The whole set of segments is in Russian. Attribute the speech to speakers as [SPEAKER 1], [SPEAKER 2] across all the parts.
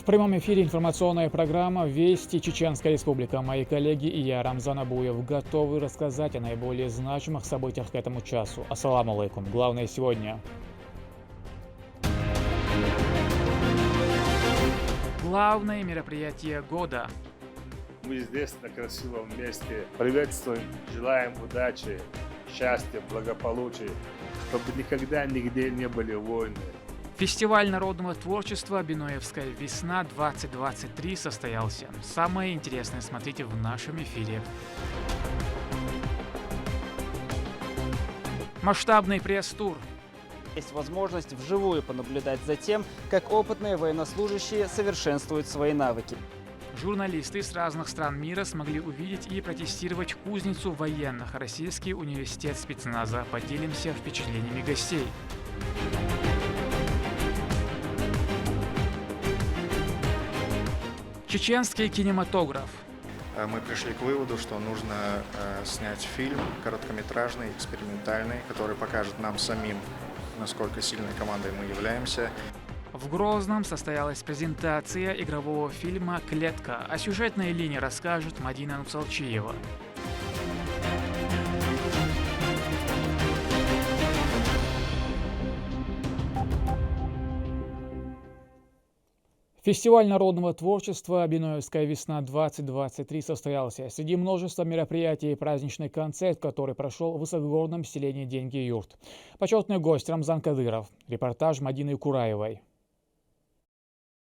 [SPEAKER 1] прямом эфире информационная программа «Вести Чеченская Республика». Мои коллеги и я, Рамзан Абуев, готовы рассказать о наиболее значимых событиях к этому часу. Ассаламу алейкум. Главное сегодня. Главное мероприятие года.
[SPEAKER 2] Мы здесь, на красивом месте. Приветствуем, желаем удачи, счастья, благополучия, чтобы никогда нигде не были войны.
[SPEAKER 1] Фестиваль народного творчества «Биноевская весна-2023» состоялся. Самое интересное смотрите в нашем эфире. Масштабный пресс-тур.
[SPEAKER 3] Есть возможность вживую понаблюдать за тем, как опытные военнослужащие совершенствуют свои навыки.
[SPEAKER 1] Журналисты с разных стран мира смогли увидеть и протестировать кузницу военных. Российский университет спецназа. Поделимся впечатлениями гостей. Чеченский кинематограф.
[SPEAKER 4] Мы пришли к выводу, что нужно снять фильм короткометражный, экспериментальный, который покажет нам самим, насколько сильной командой мы являемся.
[SPEAKER 1] В Грозном состоялась презентация игрового фильма «Клетка». О сюжетной линии расскажет Мадина Нусалчиева. Фестиваль народного творчества «Биноевская весна-2023» состоялся. Среди множества мероприятий праздничный концерт, который прошел в высокогорном селении Деньги-Юрт. Почетный гость Рамзан Кадыров. Репортаж Мадины Кураевой.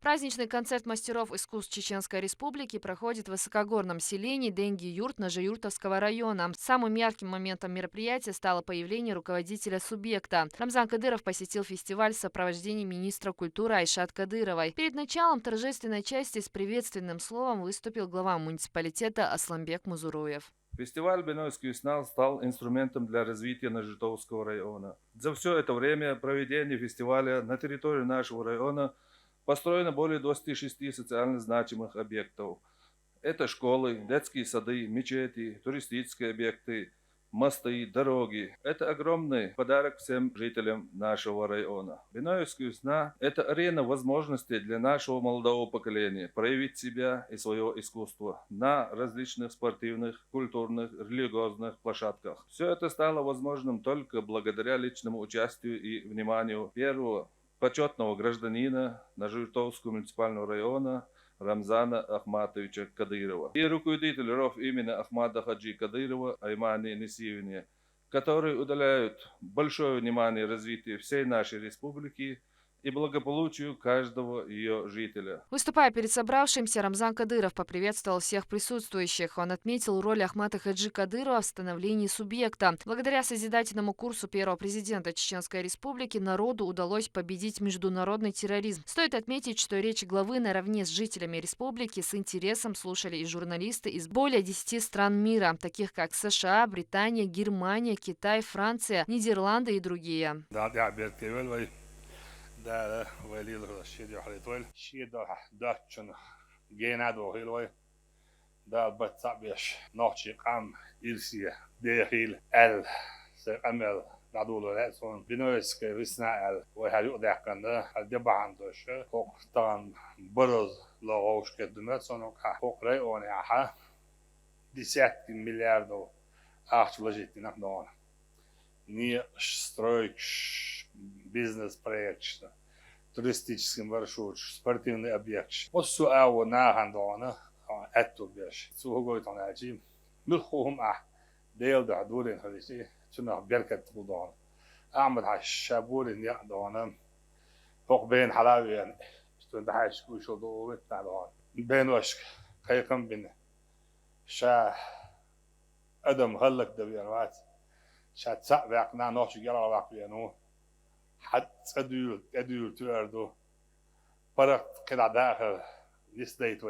[SPEAKER 5] Праздничный концерт мастеров искусств Чеченской Республики проходит в высокогорном селении Деньги-Юрт Нажиюртовского района. Самым ярким моментом мероприятия стало появление руководителя субъекта. Рамзан Кадыров посетил фестиваль в сопровождении министра культуры Айшат Кадыровой. Перед началом торжественной части с приветственным словом выступил глава муниципалитета Асламбек Музуруев.
[SPEAKER 6] Фестиваль «Биноевская весна» стал инструментом для развития Нажитовского района. За все это время проведения фестиваля на территории нашего района построено более 26 социально значимых объектов. Это школы, детские сады, мечети, туристические объекты, мосты, дороги. Это огромный подарок всем жителям нашего района. Биноевская весна – это арена возможностей для нашего молодого поколения проявить себя и свое искусство на различных спортивных, культурных, религиозных площадках. Все это стало возможным только благодаря личному участию и вниманию первого почетного гражданина Нажиюртовского муниципального района Рамзана Ахматовича Кадырова и руководителя РОВ имени Ахмада Хаджи Кадырова Аймани Несиевне, которые уделяют большое внимание развитию всей нашей республики и благополучию каждого ее жителя.
[SPEAKER 5] Выступая перед собравшимся, Рамзан Кадыров поприветствовал всех присутствующих. Он отметил роль Ахмата Хаджи Кадырова в становлении субъекта. Благодаря созидательному курсу первого президента Чеченской Республики народу удалось победить международный терроризм. Стоит отметить, что речь главы наравне с жителями республики с интересом слушали и журналисты из более 10 стран мира, таких как США, Британия, Германия, Китай, Франция, Нидерланды и другие.
[SPEAKER 2] Där var lilla kedja har det väl kedja dötchen genad och hela där betsabish notchi qam irsi داخل ال سامل دادول راسون بنويسك رسنال وهل يقدر كان الدبا عندش فوق طبعا برز لغوش قدمت سونو فوق رأيون ياها 10 مليار أخشلجتنا دون не строишь бизнес-проект, туристический маршрут, спортивный объект. Вот все это на хандона, это беш. Сухой там начи. Милхом ديل ده دورين خليشي شنو بركة تقولون أعمل هالشابورين يقدون فوق بين حلاوي يعني شتون ده هالشكو شو دوت تعلون بين وشك خيقم بين شا أدم غلق دبيرات شا تسع بيقنا نوش يلا واقبينو حد أدول تردو برق كده داخل نستيت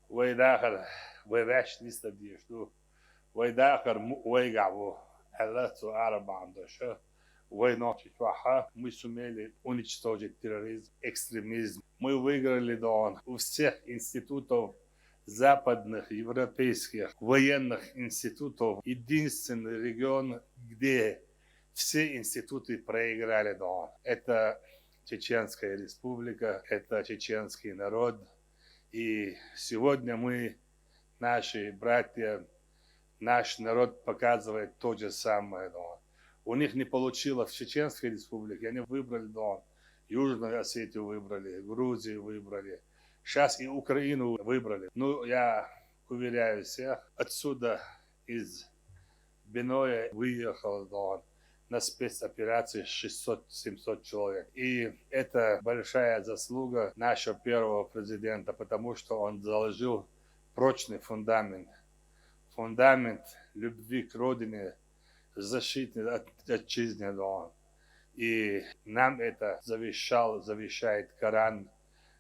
[SPEAKER 2] وي داخل ويباش نستديش دو ويداخل ويقعبو حلاتو عرب عندش ويناتي توحا мы сумели уничтожить терроризм, экстремизм. Мы выиграли дон у всех институтов западных, европейских, военных институтов. Единственный регион, где все институты проиграли дон. Это Чеченская республика, это чеченский народ. И сегодня мы, наши братья, наш народ показывает то же самое. Да. У них не получилось в Чеченской республике, они выбрали, да, Южную Осетию выбрали, Грузию выбрали, сейчас и Украину выбрали. Ну, я уверяю всех, отсюда из Биноя выехал, да, на спецоперации 600-700 человек. И это большая заслуга нашего первого президента, потому что он заложил прочный фундамент. Фундамент любви к родине, защиты от отчизны. Да. И нам это завещает Коран,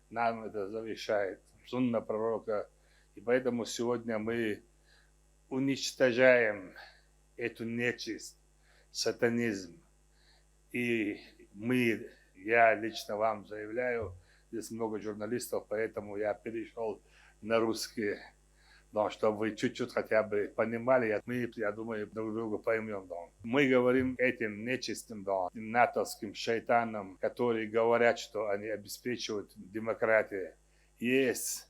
[SPEAKER 2] нам это завещает сунна пророка. И поэтому сегодня мы уничтожаем эту нечисть, сатанизм. И я лично вам заявляю, здесь много журналистов, поэтому я перешел на русский, но чтобы вы чуть-чуть хотя бы понимали, я думаю, друг друга поймем. Да. Мы говорим этим нечистым, да, натовским шайтанам, которые говорят, что они обеспечивают демократию. Есть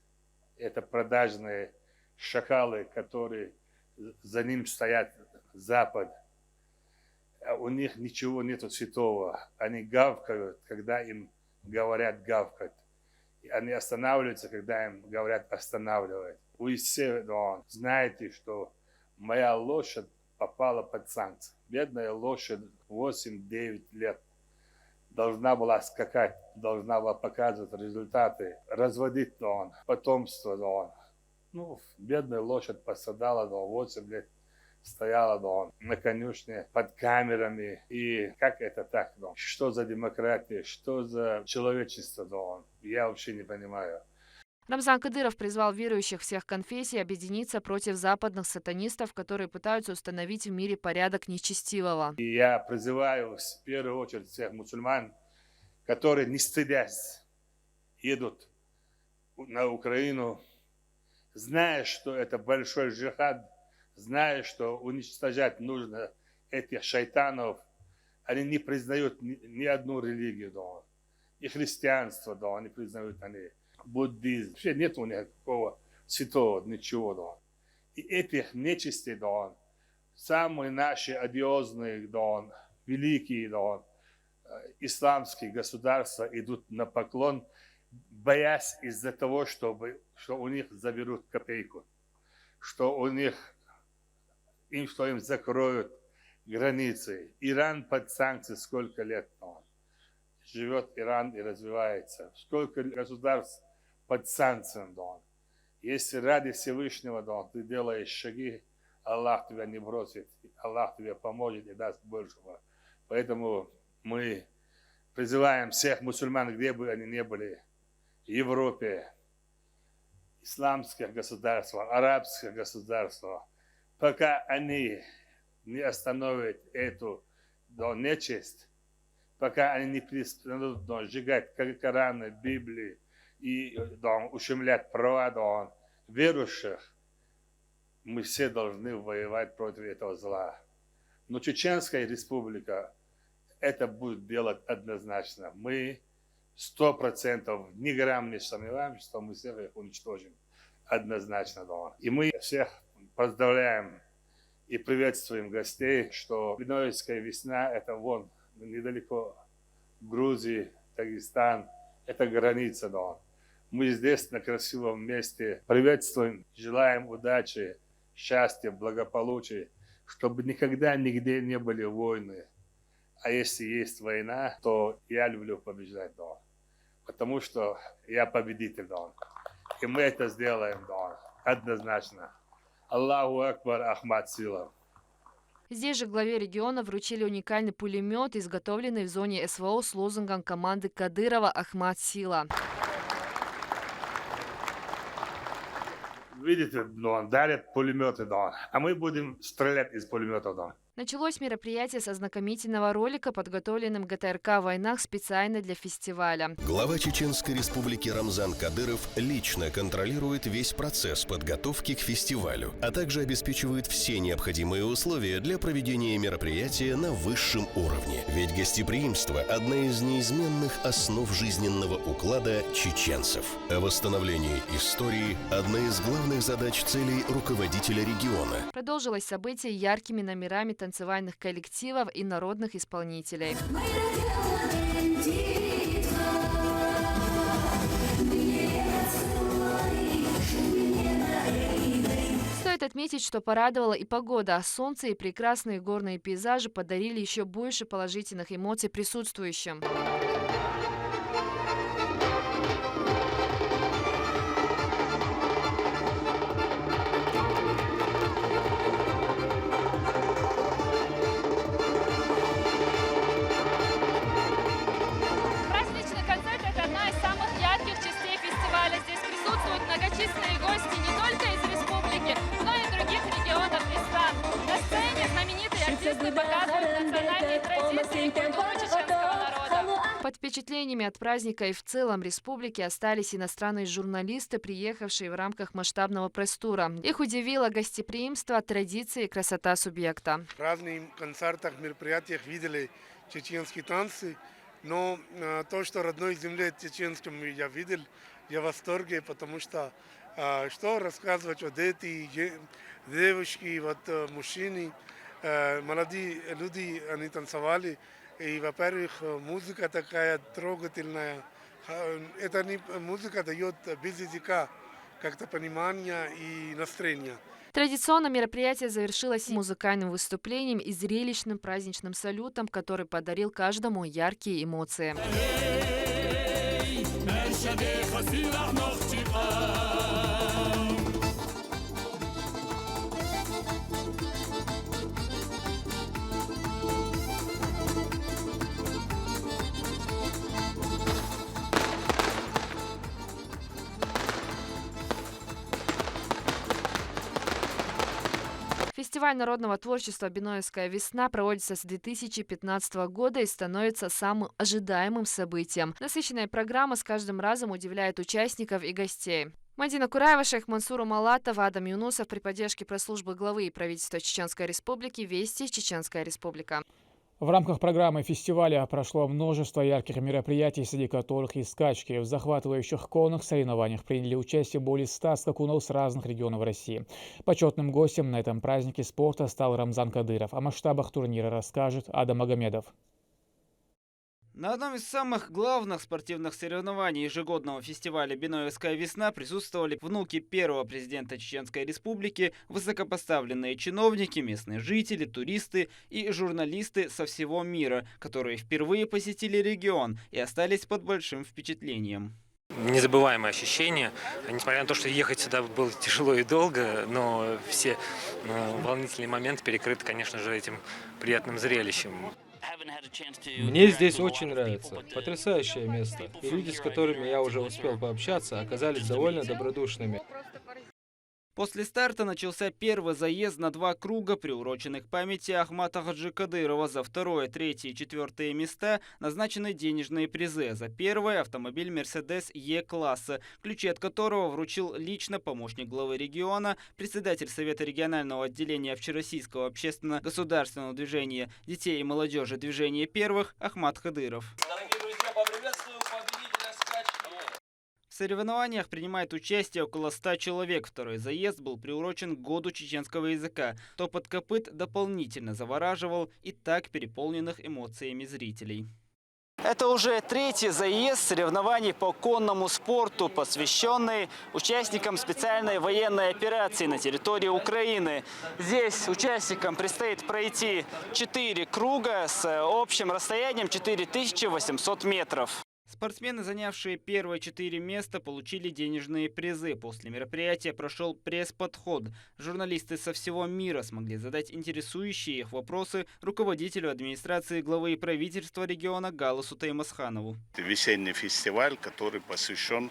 [SPEAKER 2] это продажные шакалы, которые за ним стоят Запад. У них ничего нету святого. Они гавкают, когда им говорят гавкать. И они останавливаются, когда им говорят останавливать. Вы все, да, знаете, что моя лошадь попала под санкции. Бедная лошадь 8-9 лет должна была скакать, должна была показывать результаты, разводить, да, потомство. Да. Ну, бедная лошадь пострадала, да, 8 лет. Стояла, да, на конюшне под камерами. И как это так? Да? Что за демократия? Что за человечество? Да? Я вообще не понимаю.
[SPEAKER 5] Рамзан Кадыров призвал верующих всех конфессий объединиться против западных сатанистов, которые пытаются установить в мире порядок нечестивого.
[SPEAKER 2] И я призываю в первую очередь всех мусульман, которые, не стыдясь, едут на Украину, зная, что это большой джихад, зная, что уничтожать нужно этих шайтанов. Они не признают ни одну религию, да. И христианство, да, они признают, они буддизм. Вообще нет у них такого святого, ничего, да. И этих нечистей, да, самые наши одиозные, да, великие, да, исламские государства идут на поклон, боясь из-за того, что у них заберут копейку, что им закроют границы. Иран под санкции сколько лет живет Иран и развивается. Сколько государств под санкциями. Если ради Всевышнего ты делаешь шаги, Аллах тебя не бросит, Аллах тебе поможет и даст большего. Поэтому мы призываем всех мусульман, где бы они ни были, в Европе, исламских государствах, арабских государствах, пока они не остановят эту нечисть, пока они не перестанут сжигать Кораны, Библии и ущемлять права верующих, мы все должны воевать против этого зла. Но Чеченская республика это будет делать однозначно. Мы 100%, ни грамм не сомневаемся, что мы всех их уничтожим однозначно. И мы всех поздравляем и приветствуем гостей, что Бинойская весна, это вон, недалеко Грузии, Дагестан, это граница. Мы здесь, на красивом месте, приветствуем, желаем удачи, счастья, благополучия, чтобы никогда нигде не были войны. А если есть война, то я люблю побеждать, потому что я победитель, и мы это сделаем, однозначно. Аллаху Акбар, Ахмад Сила.
[SPEAKER 5] Здесь же главе региона вручили уникальный пулемет, изготовленный в зоне СВО с лозунгом команды Кадырова «Ахмад Сила».
[SPEAKER 2] Видите, дарят пулеметы, а мы будем стрелять из пулеметов.
[SPEAKER 5] Началось мероприятие с ознакомительного ролика, подготовленным ГТРК «Войнах» специально для фестиваля.
[SPEAKER 7] Глава Чеченской Республики Рамзан Кадыров лично контролирует весь процесс подготовки к фестивалю, а также обеспечивает все необходимые условия для проведения мероприятия на высшем уровне. Ведь гостеприимство – одна из неизменных основ жизненного уклада чеченцев. А восстановление истории – одна из главных задач целей руководителя региона.
[SPEAKER 5] Продолжилось событие яркими номерами танцевальных коллективов и народных исполнителей. Стоит отметить, что порадовала и погода. Солнце и прекрасные горные пейзажи подарили еще больше положительных эмоций присутствующим.
[SPEAKER 8] Праздничный концерт – это одна из самых ярких частей фестиваля. Здесь присутствуют многочисленные гости не только из республики, но и других регионов и стран. На сцене знаменитые артисты показывают национальные традиции и культуру чеченского народа.
[SPEAKER 5] Под впечатлениями от праздника и в целом республики остались иностранные журналисты, приехавшие в рамках масштабного пресс-тура. Их удивило гостеприимство, традиции и красота субъекта.
[SPEAKER 9] В разных концертах, мероприятиях видели чеченские танцы, но то, что родной земле чеченском я видел, я в восторге, потому что что рассказывать, вот эти девушки, вот мужчины, молодые люди, они танцевали. И, во-первых, музыка такая трогательная. Это не музыка дает без языка как-то понимание и настроение.
[SPEAKER 5] Традиционно мероприятие завершилось музыкальным выступлением и зрелищным праздничным салютом, который подарил каждому яркие эмоции. Фестиваль народного творчества «Биноевская весна» проводится с 2015 года и становится самым ожидаемым событием. Насыщенная программа с каждым разом удивляет участников и гостей. Мадина Кураева, шейх Мансур Умалатов, Адам Юнусов при поддержке пресс-службы главы и правительства Чеченской Республики «Вести. Чеченская Республика».
[SPEAKER 1] В рамках программы фестиваля прошло множество ярких мероприятий, среди которых и скачки. В захватывающих конных соревнованиях приняли участие более 100 скакунов с разных регионов России. Почетным гостем на этом празднике спорта стал Рамзан Кадыров. О масштабах турнира расскажет Адам Магомедов.
[SPEAKER 3] На одном из самых главных спортивных соревнований ежегодного фестиваля «Биноевская весна» присутствовали внуки первого президента Чеченской Республики, высокопоставленные чиновники, местные жители, туристы и журналисты со всего мира, которые впервые посетили регион и остались под большим впечатлением.
[SPEAKER 10] Незабываемое ощущение. Несмотря на то, что ехать сюда было тяжело и долго, но все волнительные моменты перекрыты, конечно же, этим приятным зрелищем.
[SPEAKER 11] Мне здесь очень нравится. Потрясающее место. И люди, с которыми я уже успел пообщаться, оказались довольно добродушными.
[SPEAKER 3] После старта начался первый заезд на 2 круга, приуроченных к памяти Ахмата Хаджи Кадырова. За 2-е, 3-е и 4-е места назначены денежные призы. За 1-е автомобиль Mercedes Е-класса, ключи от которого вручил лично помощник главы региона, председатель Совета регионального отделения Общероссийского общественно-государственного движения детей и молодежи «Движение первых» Ахмат Кадыров. В соревнованиях принимает участие около 100 человек. Второй заезд был приурочен к году чеченского языка. Топот копыт дополнительно завораживал и так переполненных эмоциями зрителей. Это уже 3-й заезд соревнований по конному спорту, посвященный участникам специальной военной операции на территории Украины. Здесь участникам предстоит пройти 4 круга с общим расстоянием 4800 метров. Спортсмены, занявшие первые 4 места, получили денежные призы. После мероприятия прошел пресс-подход. Журналисты со всего мира смогли задать интересующие их вопросы руководителю администрации главы и правительства региона Галасу Таймасханову.
[SPEAKER 12] Весенний фестиваль, который посвящен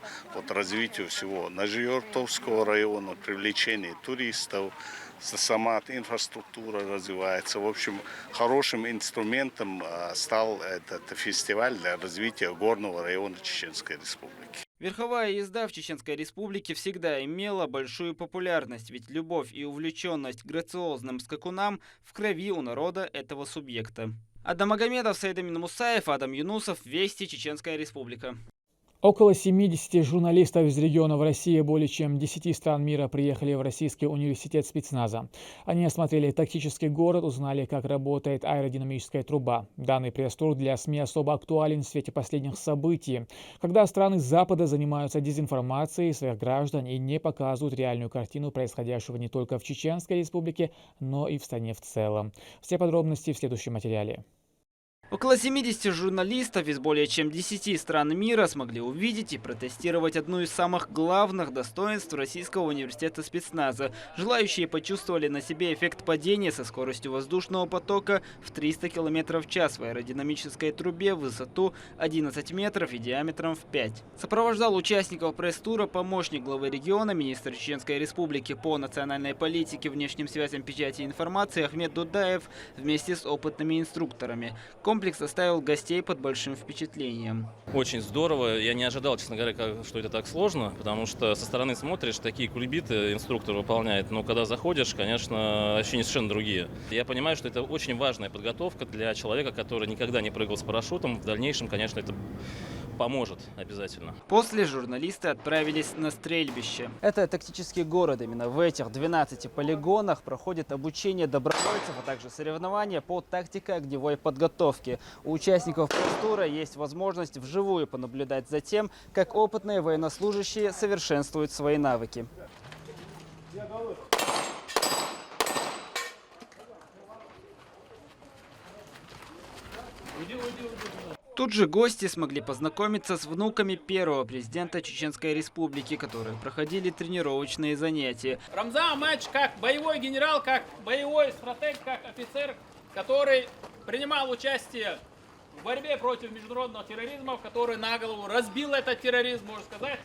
[SPEAKER 12] развитию всего Нижегородского района, привлечению туристов, сама инфраструктура развивается. В общем, хорошим инструментом стал этот фестиваль для развития горного района Чеченской Республики.
[SPEAKER 3] Верховая езда в Чеченской Республике всегда имела большую популярность, ведь любовь и увлеченность к грациозным скакунам в крови у народа этого субъекта. Адам Магомедов, Саидамин Мусаев, Адам Юнусов, Вести, Чеченская Республика.
[SPEAKER 1] Около 70 журналистов из регионов России более чем 10 стран мира приехали в Российский университет спецназа. Они осмотрели тактический город, узнали, как работает аэродинамическая труба. Данный пресс-тур для СМИ особо актуален в свете последних событий, когда страны Запада занимаются дезинформацией своих граждан и не показывают реальную картину происходящего не только в Чеченской Республике, но и в стране в целом. Все подробности в следующем материале.
[SPEAKER 3] Около 70 журналистов из более чем 10 стран мира смогли увидеть и протестировать одну из самых главных достоинств Российского университета спецназа. Желающие почувствовали на себе эффект падения со скоростью воздушного потока в 300 км в час в аэродинамической трубе в высоту 11 метров и диаметром в 5. Сопровождал участников пресс-тура помощник главы региона, министр Чеченской Республики по национальной политике, внешним связям, печати и информации Ахмед Дудаев вместе с опытными инструкторами. Комплекс оставил гостей под большим впечатлением.
[SPEAKER 13] Очень здорово. Я не ожидал, честно говоря, что это так сложно, потому что со стороны смотришь, такие кульбиты инструктор выполняет, но когда заходишь, конечно, ощущения совершенно другие. Я понимаю, что это очень важная подготовка для человека, который никогда не прыгал с парашютом. В дальнейшем, конечно, это поможет обязательно.
[SPEAKER 3] После журналисты отправились на стрельбище. Это тактический город. Именно в этих 12 полигонах проходит обучение добровольцев, а также соревнования по тактико-огневой подготовке. У участников пресс-тура есть возможность вживую понаблюдать за тем, как опытные военнослужащие совершенствуют свои навыки. Тут же гости смогли познакомиться с внуками первого президента Чеченской Республики, которые проходили тренировочные занятия.
[SPEAKER 14] Рамзан Амач как боевой генерал, как боевой стратег, как офицер, который принимал участие в борьбе против международного терроризма, который на голову разбил этот терроризм, можно сказать.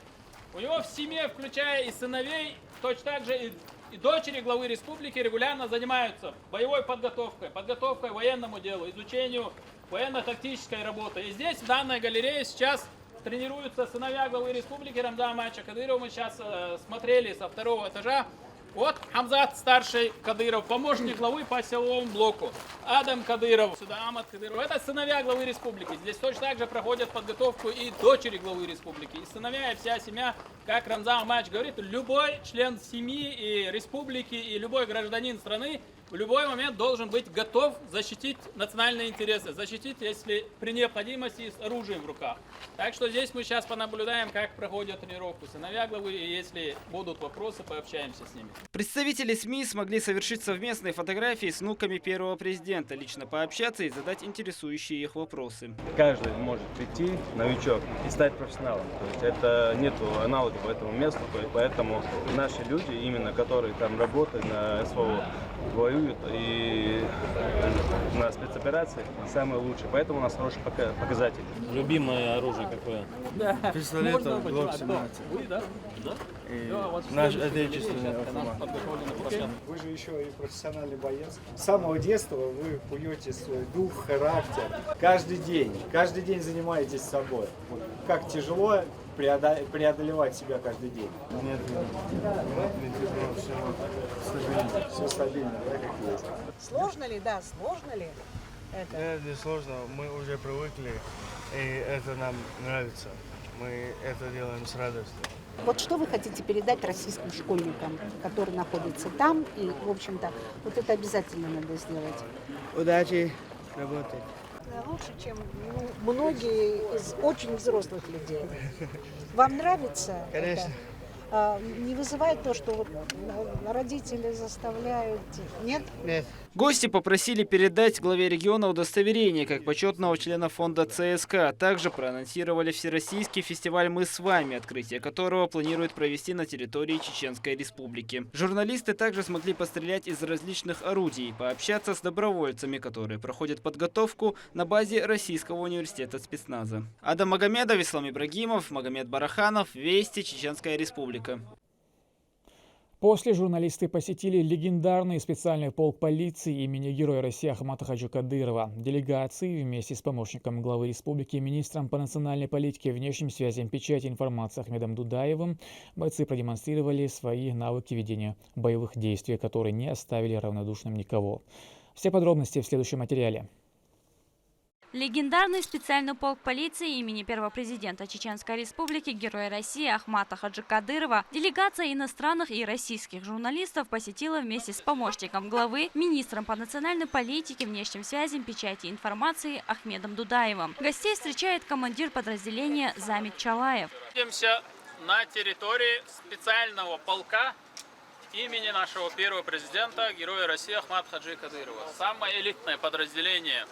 [SPEAKER 14] У него в семье, включая и сыновей, точно так же и дочери главы республики регулярно занимаются боевой подготовкой, подготовкой к военному делу, изучению военно-тактической работы. И здесь, в данной галерее, сейчас тренируются сыновья главы республики Рамзана Амача Кадырова. Мы сейчас смотрели со второго этажа. Вот Хамзат, старший Кадыров, помощник главы по силовому блоку. Адам Кадыров, сюда Амат Кадыров. Это сыновья главы республики. Здесь точно так же проходят подготовку и дочери главы республики. И сыновья, и вся семья, как Рамзан Амач говорит, любой член семьи и республики, и любой гражданин страны в любой момент должен быть готов защитить национальные интересы, защитить, если при необходимости, с оружием в руках. Так что здесь мы сейчас понаблюдаем, как проходит тренировку сыновья главы, и если будут вопросы, пообщаемся с ними.
[SPEAKER 3] Представители СМИ смогли совершить совместные фотографии с внуками первого президента, лично пообщаться и задать интересующие их вопросы.
[SPEAKER 15] Каждый может прийти, новичок, и стать профессионалом. То есть это нету аналогов этому месту, поэтому наши люди, именно которые там работают на СВО, воюют и на спецоперации самые лучшие. Поэтому у нас хороший показатель.
[SPEAKER 13] Любимое оружие какое?
[SPEAKER 15] Да. Пистолет, Глок 17.
[SPEAKER 14] Да?
[SPEAKER 15] И наш отечественный автомат.
[SPEAKER 16] Вы же еще и профессиональный боец. С самого детства вы куете свой дух, характер. Каждый день занимаетесь собой. Вот как тяжело преодолевать себя каждый день?
[SPEAKER 15] Нет,
[SPEAKER 16] все стабильно, да, как есть.
[SPEAKER 17] Сложно ли, да, сложно ли это?
[SPEAKER 15] Нет, не сложно, мы уже привыкли, и это нам нравится. Мы это делаем с радостью.
[SPEAKER 17] Вот что вы хотите передать российским школьникам, которые находятся там, и, в общем-то, вот это обязательно надо сделать?
[SPEAKER 15] Удачи, работать.
[SPEAKER 17] Лучше, чем многие из очень взрослых людей. Вам нравится?
[SPEAKER 15] Конечно.
[SPEAKER 17] Это? Не вызывает то, что вот родители заставляют? Нет?
[SPEAKER 15] Нет.
[SPEAKER 3] Гости попросили передать главе региона удостоверение как почетного члена фонда ЦСКА. Также проанонсировали всероссийский фестиваль «Мы с вами», открытие которого планируют провести на территории Чеченской Республики. Журналисты также смогли пострелять из различных орудий, пообщаться с добровольцами, которые проходят подготовку на базе Российского университета спецназа. Адам Магомедов, Ислам Ибрагимов, Магомед Бараханов, Вести, Чеченская Республика.
[SPEAKER 1] После журналисты посетили легендарный специальный полк полиции имени Героя России Ахмата Хаджи Кадырова. Делегации вместе с помощником главы республики, министром по национальной политике, внешним связям, печати информации Ахмедом Дудаевым бойцы продемонстрировали свои навыки ведения боевых действий, которые не оставили равнодушным никого. Все подробности в следующем материале.
[SPEAKER 18] Легендарный специальный полк полиции имени первого президента Чеченской Республики Героя России Ахмата Хаджи Кадырова делегация иностранных и российских журналистов посетила вместе с помощником главы, министром по национальной политике, внешним связям, печати информации Ахмедом Дудаевым. Гостей встречает командир подразделения Замит Чалаев.
[SPEAKER 14] Находимся на территории специального полка имени нашего первого президента Героя России Ахмата Хаджи Кадырова. Самое элитное подразделение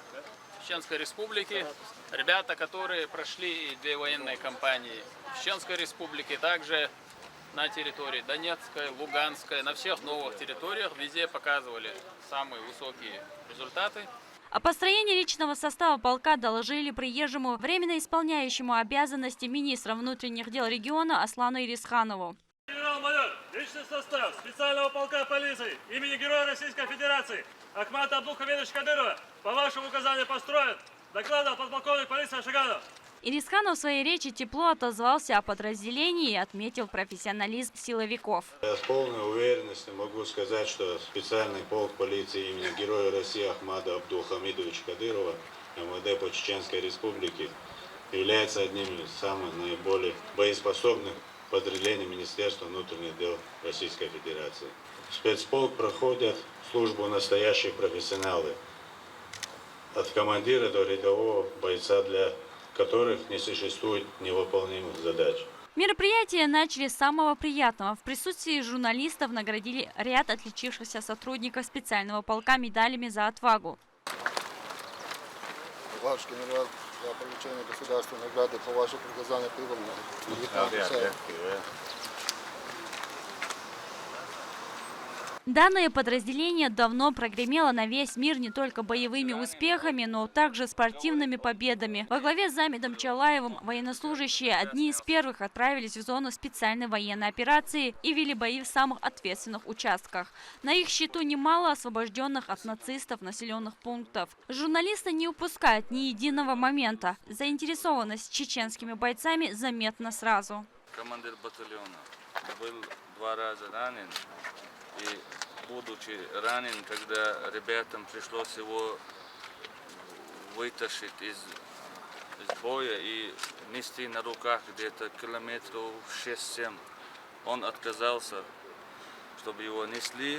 [SPEAKER 14] Чеченской Республики, ребята, которые прошли две военные кампании в Чеченской Республике, также на территории Донецкой, Луганской, на всех новых территориях, везде показывали самые высокие результаты.
[SPEAKER 18] О построении личного состава полка доложили приезжему, временно исполняющему обязанности министра внутренних дел региона Аслану Ирисханову.
[SPEAKER 19] Генерал-майор, личный состав специального полка полиции имени Героя Российской Федерации Ахмата Абдулхамидовича Кадырова по вашему указанию построен. Докладывал подполковник полиции Ашаганов.
[SPEAKER 18] Ирисханов в своей речи тепло отозвался о подразделении и отметил профессионализм силовиков.
[SPEAKER 20] Я с полной уверенностью могу сказать, что специальный полк полиции имени Героя России Ахмата Абдулхамидовича Кадырова МВД по Чеченской Республике является одним из самых наиболее боеспособных подразделений Министерства внутренних дел Российской Федерации. В спецполк проходят службу настоящие профессионалы. От командира до рядового бойца, для которых не существует невыполнимых задач.
[SPEAKER 18] Мероприятие начали с самого приятного. В присутствии журналистов наградили ряд отличившихся сотрудников специального полка медалями за отвагу.
[SPEAKER 21] Ваш генерал, для получения государственной награды по вашему приказанию прибыл на
[SPEAKER 18] Данное подразделение давно прогремело на весь мир не только боевыми успехами, но также спортивными победами. Во главе с Замитом Чалаевым военнослужащие одни из первых отправились в зону специальной военной операции и вели бои в самых ответственных участках. На их счету немало освобожденных от нацистов населенных пунктов. Журналисты не упускают ни единого момента. Заинтересованность чеченскими бойцами заметна сразу.
[SPEAKER 22] Командир батальона был 2 раза ранен. И будучи ранен, когда ребятам пришлось его вытащить из боя и нести на руках где-то километров 6-7, он отказался, чтобы его несли,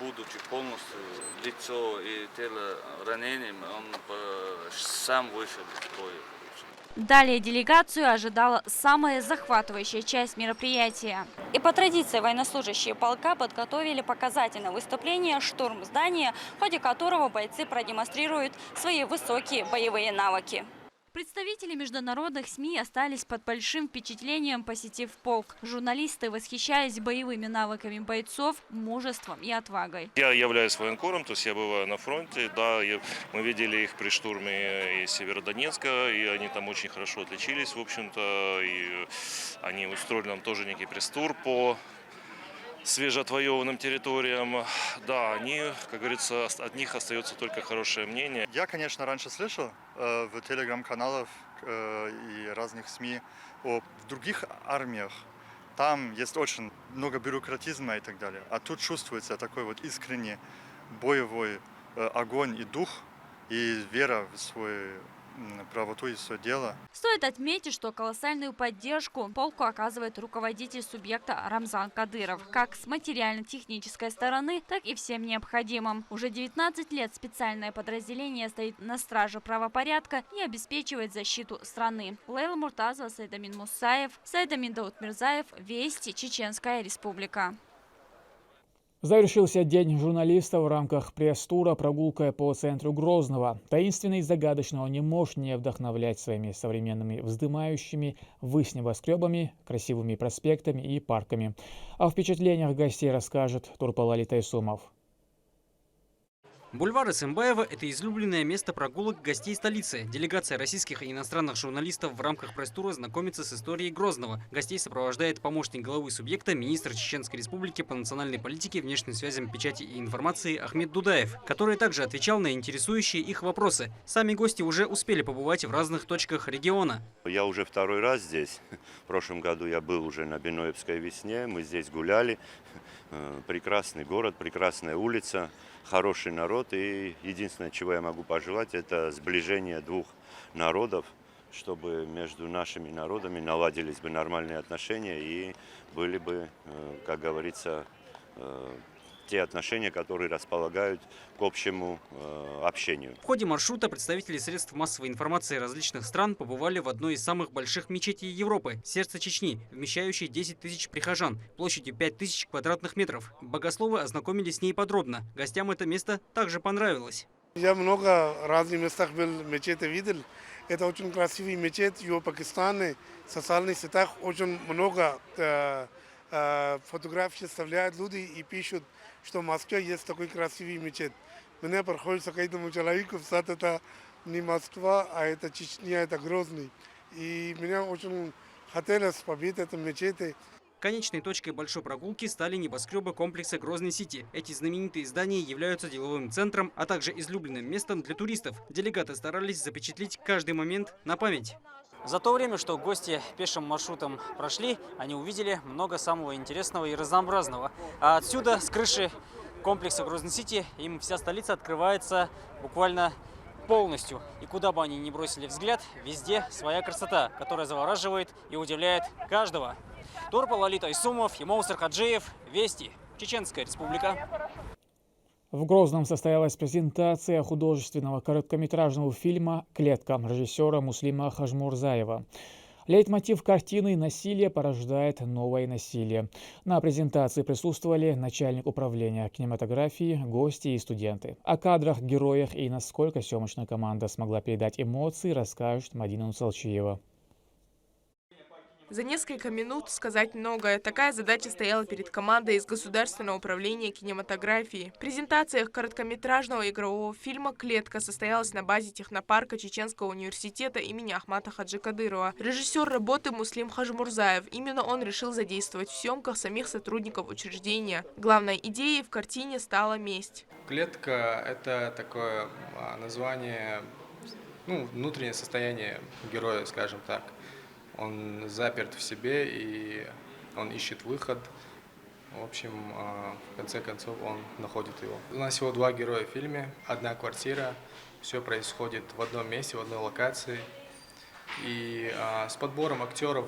[SPEAKER 22] будучи полностью лицо и тело ранением, он сам вышел из боя.
[SPEAKER 18] Далее делегацию ожидала самая захватывающая часть мероприятия. И по традиции военнослужащие полка подготовили показательное выступление «Штурм здания», в ходе которого бойцы продемонстрируют свои высокие боевые навыки. Представители международных СМИ остались под большим впечатлением, посетив полк. Журналисты восхищались боевыми навыками бойцов, мужеством и отвагой.
[SPEAKER 23] Я являюсь военкором, то есть я бываю на фронте. Да, мы видели их при штурме из Северодонецка, и они там очень хорошо отличились, в общем-то. И они устроили нам тоже некий пресс-тур по свежеотвоеванным территориям. Да, они, как говорится, от них остается только хорошее мнение.
[SPEAKER 24] Я, конечно, раньше слышал в телеграм-каналах и разных СМИ о других армиях. Там есть очень много бюрократизма и так далее. А тут чувствуется такой вот искренний боевой огонь и дух, и вера в свою правоту и свое дело.
[SPEAKER 18] Стоит отметить, что колоссальную поддержку полку оказывает руководитель субъекта Рамзан Кадыров, как с материально-технической стороны, так и всем необходимым. Уже 19 лет специальное подразделение стоит на страже правопорядка и обеспечивает защиту страны. Лейла Муртазова, Сайдамин Мусаев, Сайдамин Даутмирзаев, Вести, Чеченская Республика.
[SPEAKER 1] Завершился День журналиста в рамках пресс-тура прогулкой по центру Грозного. Таинственно и загадочно он не может не вдохновлять своими современными вздымающими ввысь небоскребами, красивыми проспектами и парками. О впечатлениях гостей расскажет Турпалали Тайсумов.
[SPEAKER 2] Бульвар Эсэмбаева – это излюбленное место прогулок гостей столицы. Делегация российских и иностранных журналистов в рамках пресс-тура знакомится с историей Грозного. Гостей сопровождает помощник главы субъекта, министр Чеченской Республики по национальной политике, внешним связям, печати и информации Ахмед Дудаев, который также отвечал на интересующие их вопросы. Сами гости уже успели побывать в разных точках региона.
[SPEAKER 4] Я уже второй раз здесь. В прошлом году я был уже на Биноевской весне. Мы здесь гуляли. Прекрасный город, прекрасная улица. Хороший народ, и единственное, чего я могу пожелать, это сближение двух народов, чтобы между нашими народами наладились бы нормальные отношения и были бы, как говорится, те отношения, которые располагают к общему общению.
[SPEAKER 2] В ходе маршрута представители средств массовой информации различных стран побывали в одной из самых больших мечетей Европы – сердце Чечни, вмещающей 10 тысяч прихожан, площадью 5000 квадратных метров. Богословы ознакомились с ней подробно. Гостям это место также понравилось.
[SPEAKER 9] Я много разных местах был, мечети видел. Это очень красивый мечеть в Пакистане. В социальных сетях очень много фотографии вставляют люди и пишут, что в Москве есть такой красивый мечеть. Мне приходится к этому человеку писать, это не Москва, а это Чечня, это Грозный. И мне очень хотелось побыть в этом мечети.
[SPEAKER 2] Конечной точкой большой прогулки стали небоскребы комплекса Грозный-Сити. Эти знаменитые здания являются деловым центром, а также излюбленным местом для туристов. Делегаты старались запечатлеть каждый момент на память. За то время, что гости пешим маршрутом прошли, они увидели много самого интересного и разнообразного. А отсюда, с крыши комплекса Грозный-Сити, им вся столица открывается буквально полностью. И куда бы они ни бросили взгляд, везде своя красота, которая завораживает и удивляет каждого. Турпал Лолита Исумов, Емоусар Хаджиев, Вести, Чеченская Республика.
[SPEAKER 1] В Грозном состоялась презентация художественного короткометражного фильма «Клетка» режиссера Муслима Хажмурзаева. Лейтмотив картины «Насилие порождает новое насилие». На презентации присутствовали начальник управления кинематографии, гости и студенты. О кадрах, героях и насколько съемочная команда смогла передать эмоции, расскажет Мадина Нуцалчиева.
[SPEAKER 6] За несколько минут сказать многое. Такая задача стояла перед командой из Государственного управления кинематографии. Презентация короткометражного игрового фильма «Клетка» состоялась на базе технопарка Чеченского университета имени Ахмата Хаджи Кадырова. Режиссер работы Муслим Хажмурзаев. Именно он решил задействовать в съемках самих сотрудников учреждения. Главной идеей в картине стала месть.
[SPEAKER 7] «Клетка» — это такое название, внутреннее состояние героя, скажем так. Он заперт в себе, и он ищет выход. В общем, в конце концов, он находит его. У нас всего 2 героя в фильме, 1 квартира. Все происходит в одном месте, в одной локации. И с подбором актеров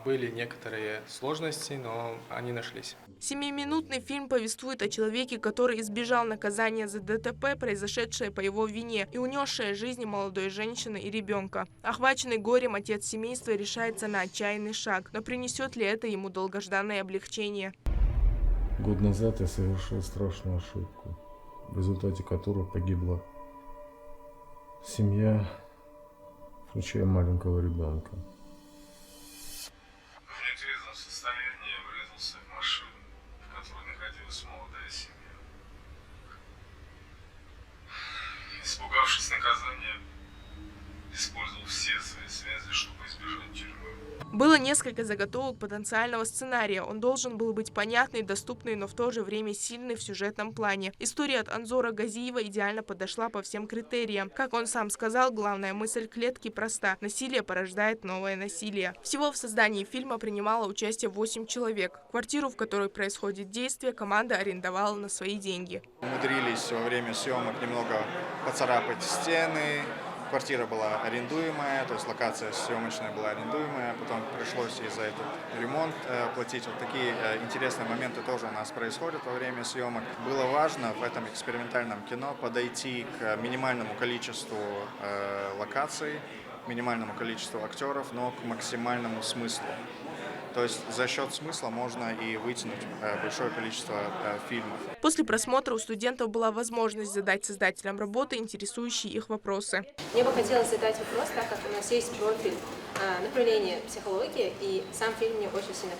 [SPEAKER 7] были некоторые сложности, но они нашлись.
[SPEAKER 6] 7-минутный фильм повествует о человеке, который избежал наказания за ДТП, произошедшее по его вине, и унесшее жизни молодой женщины и ребенка. Охваченный горем отец семейства решается на отчаянный шаг, но принесет ли это ему долгожданное облегчение?
[SPEAKER 25] Год назад я совершил страшную ошибку, в результате которой погибла семья, включая маленького ребенка.
[SPEAKER 26] В нетрезвом состоянии врезался в машину, в которой находилась молодая семья. Испугавшись наказания, использовал все свои связи, чтобы избежать тюрьмы.
[SPEAKER 6] Было несколько заготовок потенциального сценария. Он должен был быть понятный, доступный, но в то же время сильный в сюжетном плане. История от Анзора Газиева идеально подошла по всем критериям. Как он сам сказал, главная мысль «Клетки» проста. Насилие порождает новое насилие. Всего в создании фильма принимало участие 8 человек. Квартиру, в которой происходит действие, команда арендовала на свои деньги.
[SPEAKER 24] Умудрились во время съемок немного поцарапать стены. Квартира была арендуемая, то есть локация съемочная была арендуемая, потом пришлось и за этот ремонт платить. Вот такие интересные моменты тоже у нас происходят во время съемок. Было важно в этом экспериментальном кино подойти к минимальному количеству локаций, минимальному количеству актеров, но к максимальному смыслу. То есть за счет смысла можно и вытянуть большое количество фильмов.
[SPEAKER 6] После просмотра у студентов была возможность задать создателям работы интересующие их вопросы.
[SPEAKER 27] Мне бы хотелось задать вопрос, так как у нас есть профиль направление психологии, и сам фильм мне очень сильно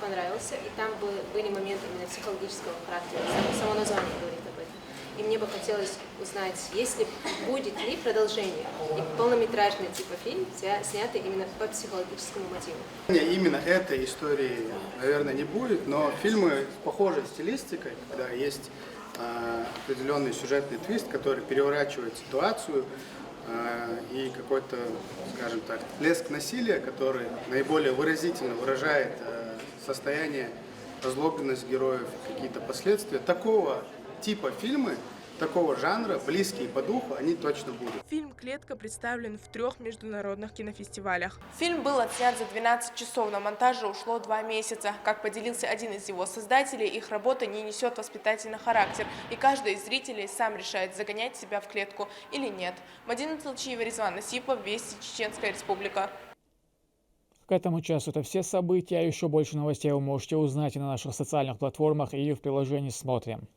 [SPEAKER 27] понравился, и там были моменты именно психологического характера, само название говорит об этом. И мне бы хотелось узнать, будет ли продолжение и полнометражный типа фильм, снятый именно по психологическому мотиву.
[SPEAKER 5] Именно этой истории, наверное, не будет, но фильмы с похожей стилистикой, когда есть определенный сюжетный твист, который переворачивает ситуацию, и какой-то, скажем так, всплеск насилия, который наиболее выразительно выражает состояние, озлобленность героев, какие-то последствия. Такого типа фильмы, такого жанра, близкие по духу, они точно будут.
[SPEAKER 6] Фильм «Клетка» представлен в 3 международных кинофестивалях. Фильм был отснят за 12 часов, на монтаже ушло 2 месяца. Как поделился один из его создателей, их работа не несет воспитательный характер, и каждый из зрителей сам решает, загонять себя в клетку или нет. Мадина Толчиева, Резван Насипов, Вести, Чеченская Республика.
[SPEAKER 1] К этому часу это все события, а еще больше новостей вы можете узнать и на наших социальных платформах, и в приложении «Смотрим».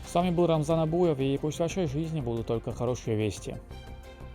[SPEAKER 1] С вами был Рамзан Абуев, и пусть в вашей жизни будут только хорошие вести.